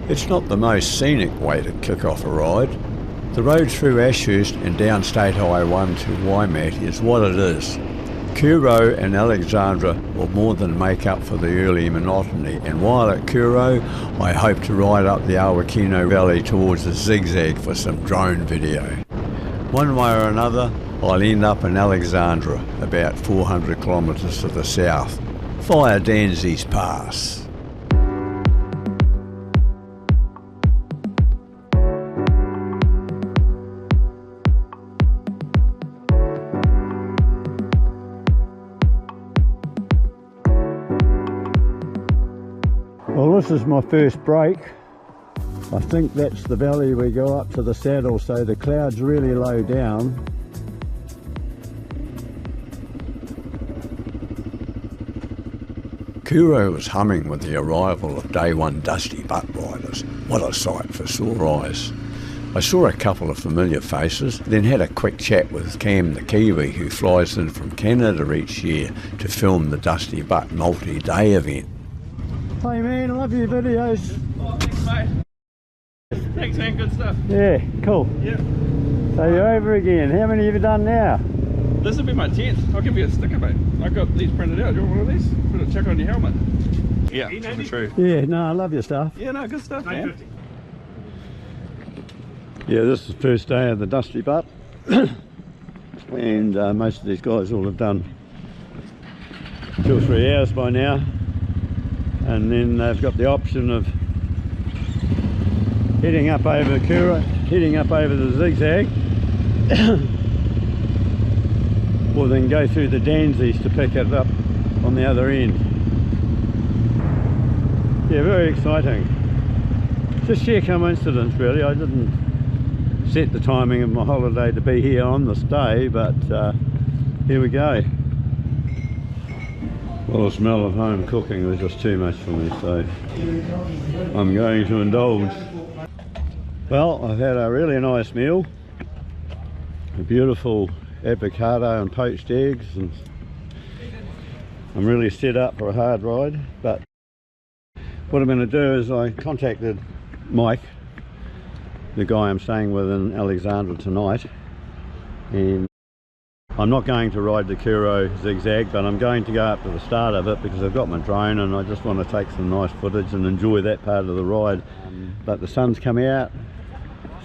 It's not the most scenic way to kick off a ride. The road through Ashurst and down State Highway 1 to Waimate is what it is. Kurow and Alexandra will more than make up for the early monotony, and while at Kurow, I hope to ride up the Awakino Valley towards the zigzag for some drone video. One way or another, I'll end up in Alexandra, about 400 kilometres to the south, via Danseys Pass. Well, this is my first break. I think that's the valley we go up to the saddle, so the cloud's really low down. Kurow was humming with the arrival of day one dusty butt riders. What a sight for sore eyes. I saw a couple of familiar faces, then had a quick chat with Cam the Kiwi, who flies in from Canada each year to film the Dusty Butt multi-day event. Hey man, I love your videos. Oh, thanks mate. Thanks man, good stuff. Yeah, cool. Yeah. So you're over again. How many have you done now? This will be my 10th. I'll give you a sticker mate. I got these printed out. Do you want one of these? Put a check on your helmet. Yeah, true. Yeah, no, I love your stuff. Yeah, no, good stuff man. Yeah, this is the first day of the Dusty Butt. And most of these guys will have done 2 or 3 hours by now. And then they've got the option of heading up over Kurow, heading up over the zigzag, or then go through the Danseys to pick it up on the other end. Yeah, very exciting. Just sheer coincidence really. I didn't set the timing of my holiday to be here on this day, but here we go. Well, the smell of home cooking was just too much for me, so I'm going to indulge. Well, I've had a really nice meal, a beautiful avocado and poached eggs, and I'm really set up for a hard ride. But what I'm going to do is I contacted Mike, the guy I'm staying with in Alexandra tonight, and I'm not going to ride the Kurow zigzag, but I'm going to go up to the start of it because I've got my drone and I just want to take some nice footage and enjoy that part of the ride. But the sun's come out,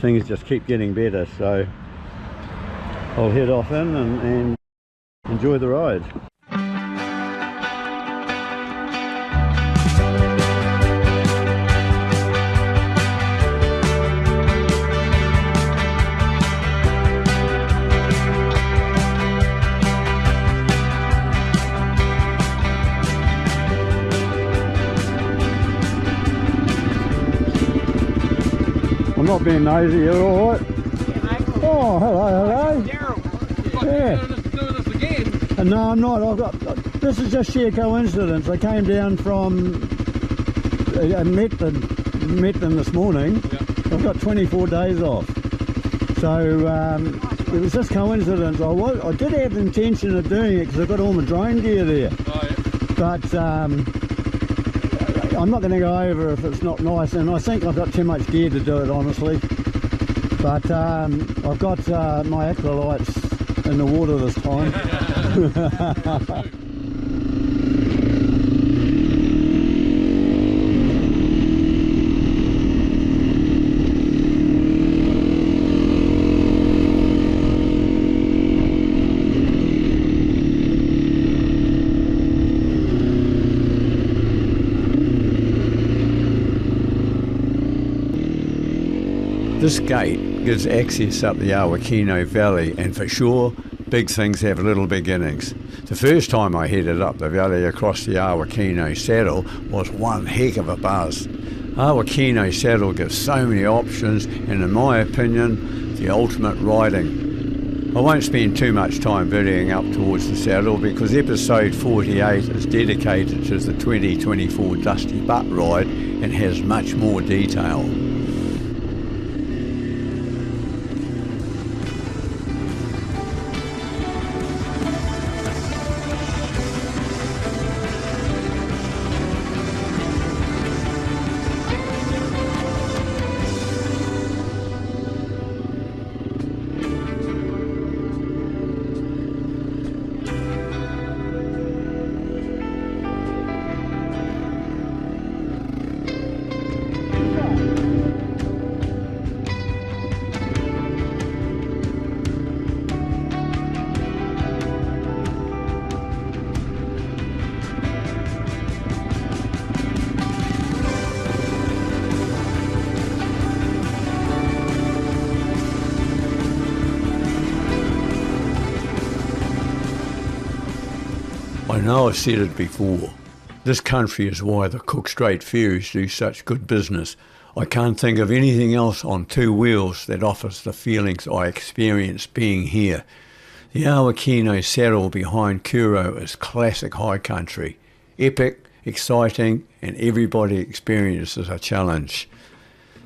things just keep getting better, so I'll head off in and enjoy the ride. I'm not being nosy, you're alright? Yeah, oh, hello. Yeah. Doing this again? No, I'm not. This is just sheer coincidence. I came down from Methven this morning. Yeah. I've got 24 days off. So it was just coincidence. I did have the intention of doing it because I've got all my drone gear there. Oh, yeah. But I'm not going to go over if it's not nice, and I think I've got too much gear to do it honestly. But I've got my acrylites in the water this time. This gate gives access up the Awakino Valley, and for sure, big things have little beginnings. The first time I headed up the valley across the Awakino Saddle was one heck of a buzz. Awakino Saddle gives so many options, and in my opinion, the ultimate riding. I won't spend too much time videoing up towards the saddle because episode 48 is dedicated to the 2024 Dusty Butt ride and has much more detail. know I've said it before. This country is why the Cook Strait ferries do such good business. I can't think of anything else on two wheels that offers the feelings I experience being here. The Awakino Saddle behind Kurow is classic high country. Epic, exciting, and everybody experiences a challenge.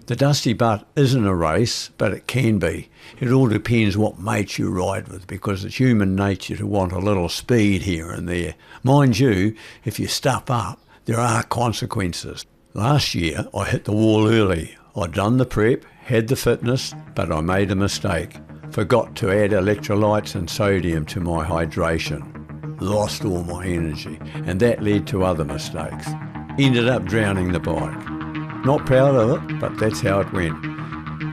The Dusty Butt isn't a race, but it can be. It all depends what mate you ride with, because it's human nature to want a little speed here and there. Mind you, if you stuff up, there are consequences. Last year, I hit the wall early. I'd done the prep, had the fitness, but I made a mistake. Forgot to add electrolytes and sodium to my hydration. Lost all my energy, and that led to other mistakes. Ended up drowning the bike. Not proud of it, but that's how it went.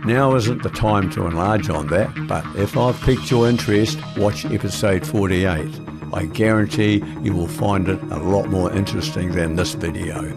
Now isn't the time to enlarge on that, but if I've piqued your interest, watch episode 48. I guarantee you will find it a lot more interesting than this video.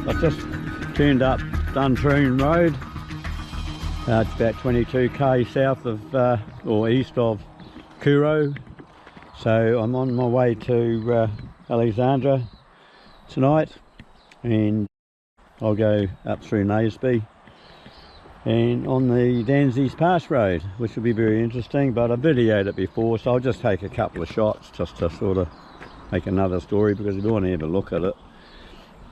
I've just turned up Duntroon Road. It's about 22k south of, or east of Kurow. So I'm on my way to Alexandra tonight, and I'll go up through Naseby and on the Danseys Pass road, which will be very interesting, but I've videoed it before, so I'll just take a couple of shots just to sort of make another story, because if you want to have a look at it,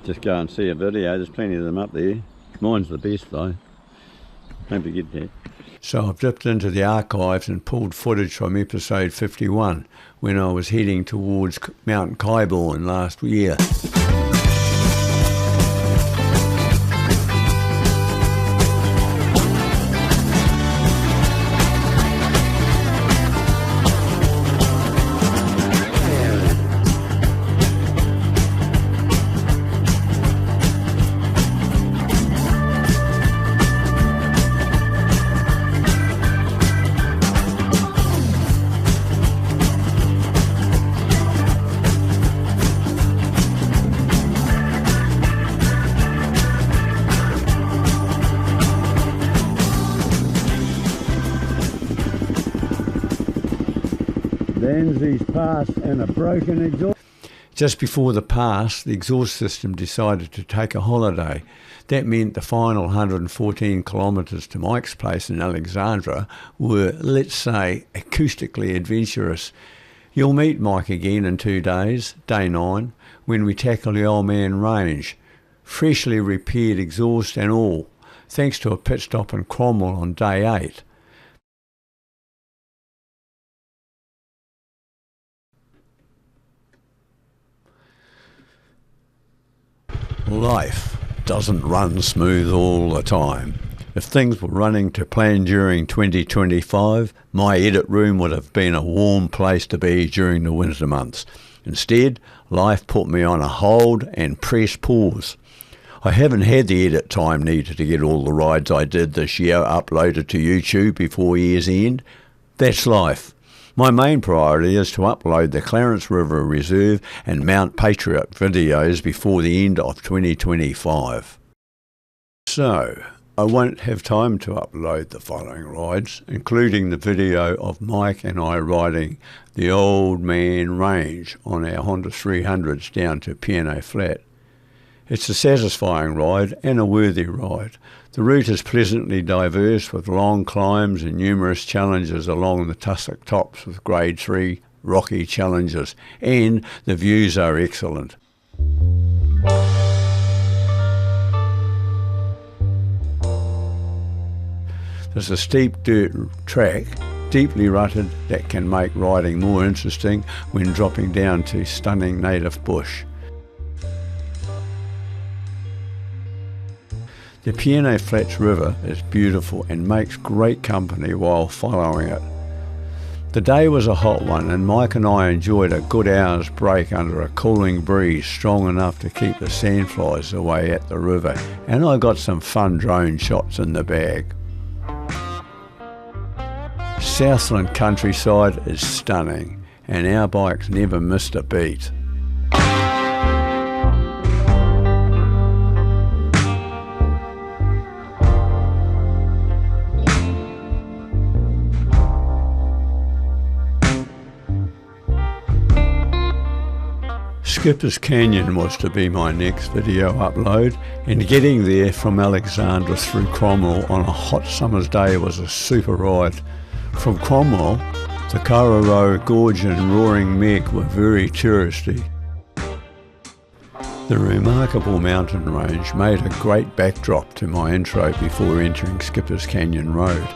just go and see a video. There's plenty of them up there. Mine's the best though. Don't forget that. So I've dipped into the archives and pulled footage from episode 51 when I was heading towards Mount Kyborn last year. Danseys Pass and a broken exhaust. Just before the pass, the exhaust system decided to take a holiday. That meant the final 114 kilometres to Mike's place in Alexandra were, let's say, acoustically adventurous. You'll meet Mike again in 2 days, day 9, when we tackle the Old Man Range. Freshly repaired exhaust and all, thanks to a pit stop in Cromwell on day 8. Life doesn't run smooth all the time. If things were running to plan during 2025, my edit room would have been a warm place to be during the winter months. Instead, life put me on a hold and press pause. I haven't had the edit time needed to get all the rides I did this year uploaded to YouTube before year's end. That's life. My main priority is to upload the Clarence River Reserve and Mount Patriot videos before the end of 2025. So, I won't have time to upload the following rides, including the video of Mike and I riding the Old Man Range on our Honda 300s down to Piano Flat. It's a satisfying ride and a worthy ride. The route is pleasantly diverse with long climbs and numerous challenges along the tussock tops with grade 3 rocky challenges, and the views are excellent. There's a steep dirt track, deeply rutted, that can make riding more interesting when dropping down to stunning native bush. The Piano Flats River is beautiful and makes great company while following it. The day was a hot one and Mike and I enjoyed a good hour's break under a cooling breeze strong enough to keep the sandflies away at the river, and I got some fun drone shots in the bag. Southland countryside is stunning and our bikes never missed a beat. Skipper's Canyon was to be my next video upload, and getting there from Alexandra through Cromwell on a hot summer's day was a super ride. From Cromwell, the Kurow Gorge and Roaring Meg were very touristy. The remarkable mountain range made a great backdrop to my intro before entering Skipper's Canyon Road.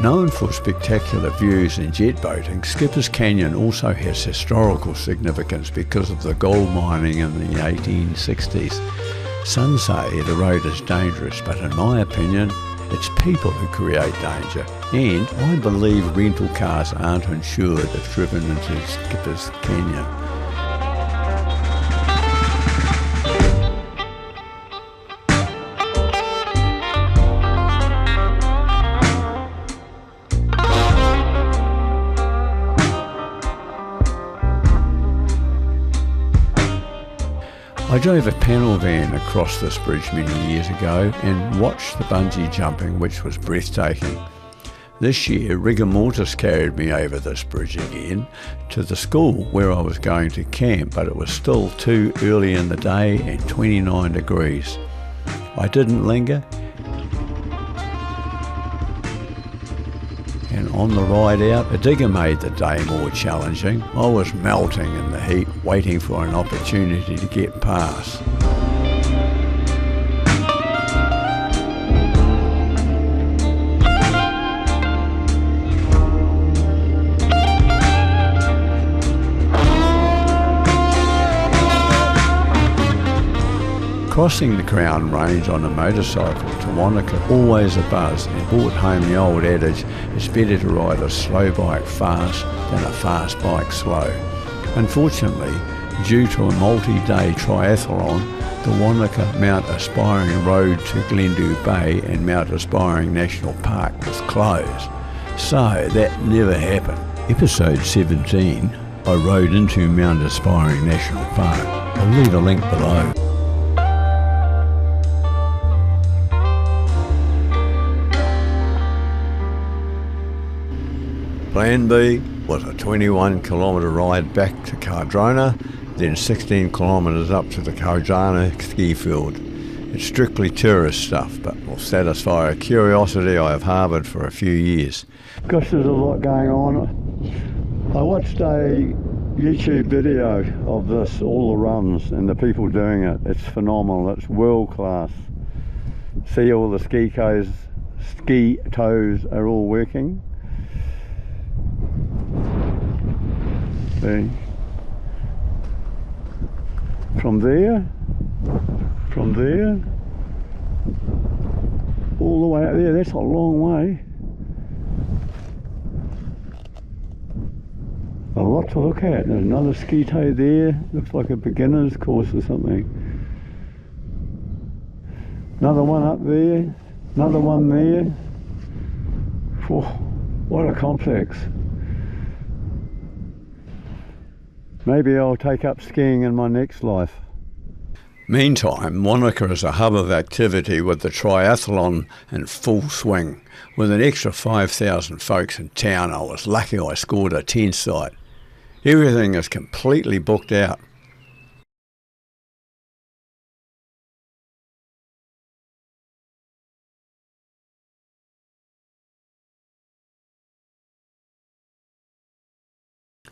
Known for spectacular views and jet boating, Skipper's Canyon also has historical significance because of the gold mining in the 1860s. Some say the road is dangerous, but in my opinion, it's people who create danger, and I believe rental cars aren't insured if driven into Skipper's Canyon. I drove a panel van across this bridge many years ago and watched the bungee jumping, which was breathtaking. This year, rigor mortis carried me over this bridge again to the school where I was going to camp, but it was still too early in the day and 29 degrees. I didn't linger, and on the ride out, a digger made the day more challenging. I was melting in the heat, waiting for an opportunity to get past. Crossing the Crown Range on a motorcycle to Wanaka, always a buzz, and brought home the old adage, it's better to ride a slow bike fast than a fast bike slow. Unfortunately, due to a multi-day triathlon, the Wanaka Mount Aspiring Road to Glendhu Bay and Mount Aspiring National Park was closed, so that never happened. Episode 17, I rode into Mount Aspiring National Park. I'll leave a link below. Plan B was a 21 kilometre ride back to Cardrona, then 16 kilometres up to the Cardrona ski field. It's strictly tourist stuff, but will satisfy a curiosity I have harboured for a few years. Gosh, there's a lot going on. I watched a YouTube video of this, all the runs and the people doing it. It's phenomenal, it's world class. See, all the ski toes are all working. See? From there, all the way out there, that's a long way. A lot to look at. There's another ski toe there, looks like a beginner's course or something. Another one up there, another one there. Whew, what a complex. Maybe I'll take up skiing in my next life. Meantime, Monica is a hub of activity with the triathlon in full swing. With an extra 5,000 folks in town, I was lucky I scored a tent site. Everything is completely booked out.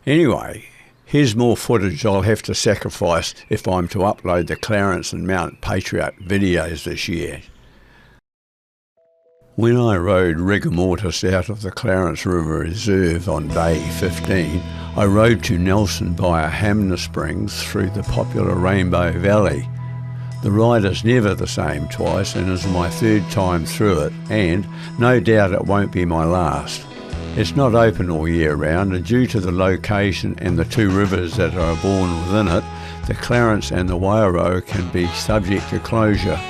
Anyway, here's more footage I'll have to sacrifice if I'm to upload the Clarence and Mount Patriot videos this year. When I rode rigor mortis out of the Clarence River Reserve on day 15, I rode to Nelson via Hamner Springs through the popular Rainbow Valley. The ride is never the same twice and is my third time through it, and no doubt it won't be my last. It's not open all year round, and due to the location and the two rivers that are born within it, the Clarence and the Wairau can be subject to closure.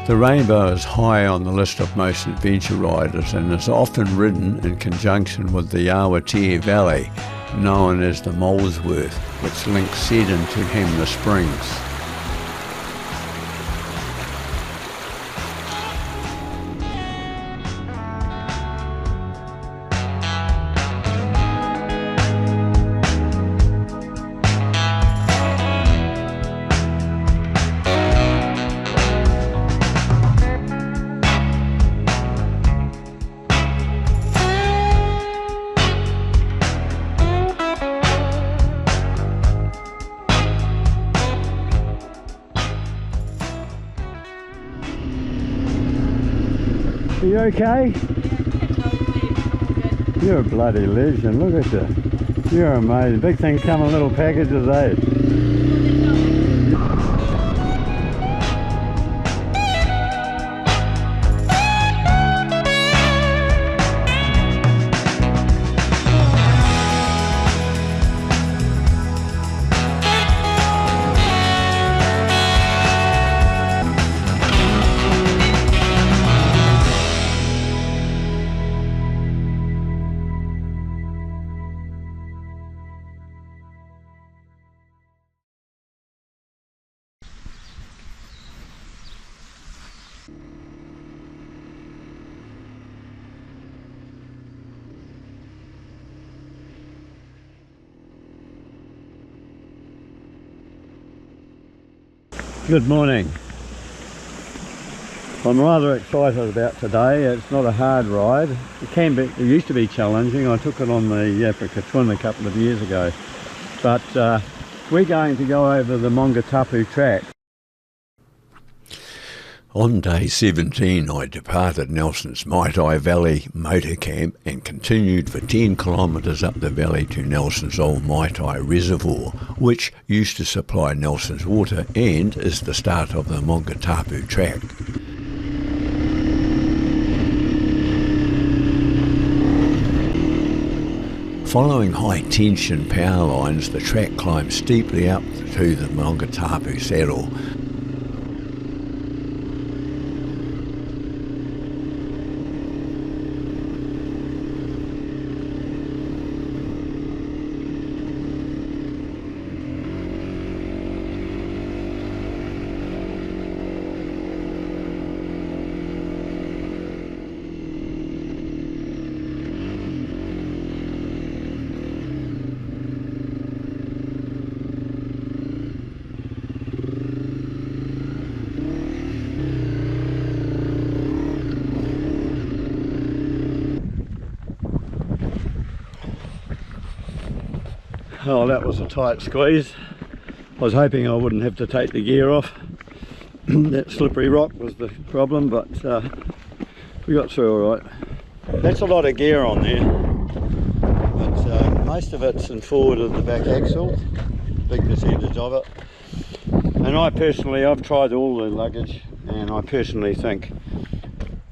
The Rainbow is high on the list of most adventure riders and is often ridden in conjunction with the Awakino Valley, known as the Molesworth, which links Seddon to Hamner Springs. Are you okay? You're a bloody legend, look at you. You're amazing. Big things come in little packages, eh? Good morning. I'm rather excited about today. It's not a hard ride. It used to be challenging. I took it on the Ep61 a couple of years ago. But we're going to go over the Maungatapu track. On day 17 I departed Nelson's Maungatapu Valley motor camp and continued for 10 kilometres up the valley to Nelson's old Maungatapu reservoir, which used to supply Nelson's water and is the start of the Maungatapu track. Following high tension power lines, the track climbs steeply up to the Maungatapu Saddle. Oh, that was a tight squeeze. I was hoping I wouldn't have to take the gear off. That slippery rock was the problem, but we got through all right. That's a lot of gear on there, but most of it's in forward of the back axle, big percentage of it. And I've tried all the luggage, and I personally think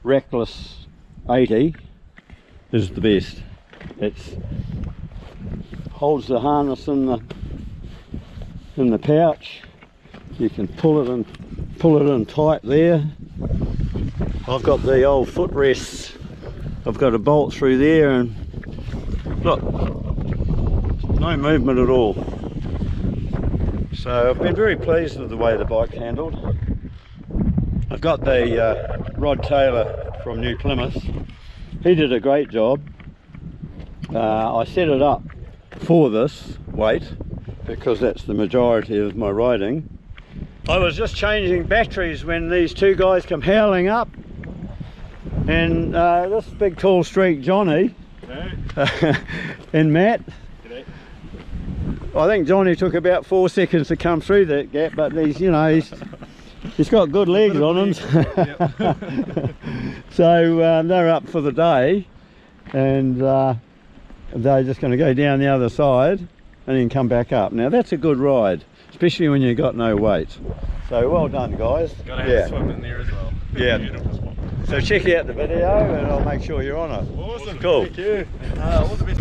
Reckless 80 is the best. It's holds the harness in the pouch. You can pull it in tight there. I've got the old footrests. I've got a bolt through there, and look, no movement at all. So I've been very pleased with the way the bike handled. I've got the Rod Taylor from New Plymouth. He did a great job. I set it up for this weight because that's the majority of my riding. I was just changing batteries when these two guys come howling up, and this big tall streak Johnny and Matt. G'day. I think Johnny took about 4 seconds to come through that gap, but he's, you know, he's got good legs on him. So they're up for the day, and they're just going to go down the other side and then come back up. Now that's a good ride, especially when you've got no weight. So well done, guys. Got to have a swim in there as well. Yeah. Beautiful spot. So check out the video and I'll make sure you're on it. Awesome. Cool. Thank you. All the best.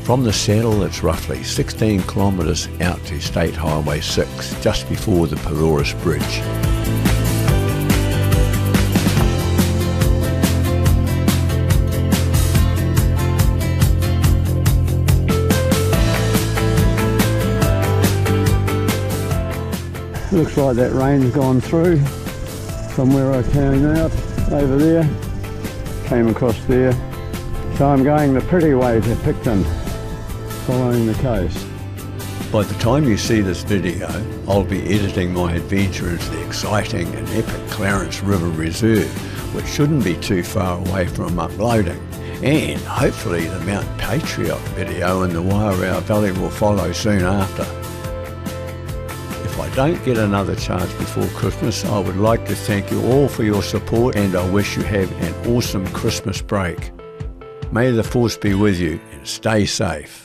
From the saddle, it's roughly 16 kilometres out to State Highway 6, just before the Pororis Bridge. Looks like that rain's gone through from where I came out over there, came across there. So I'm going the pretty way to Picton, following the coast. By the time you see this video, I'll be editing my adventure into the exciting and epic Clarence River Reserve, which shouldn't be too far away from uploading. And hopefully the Mount Patriot video in the Waimate Valley will follow soon after. If I don't get another charge before Christmas, I would like to thank you all for your support, and I wish you have an awesome Christmas break. May the force be with you and stay safe.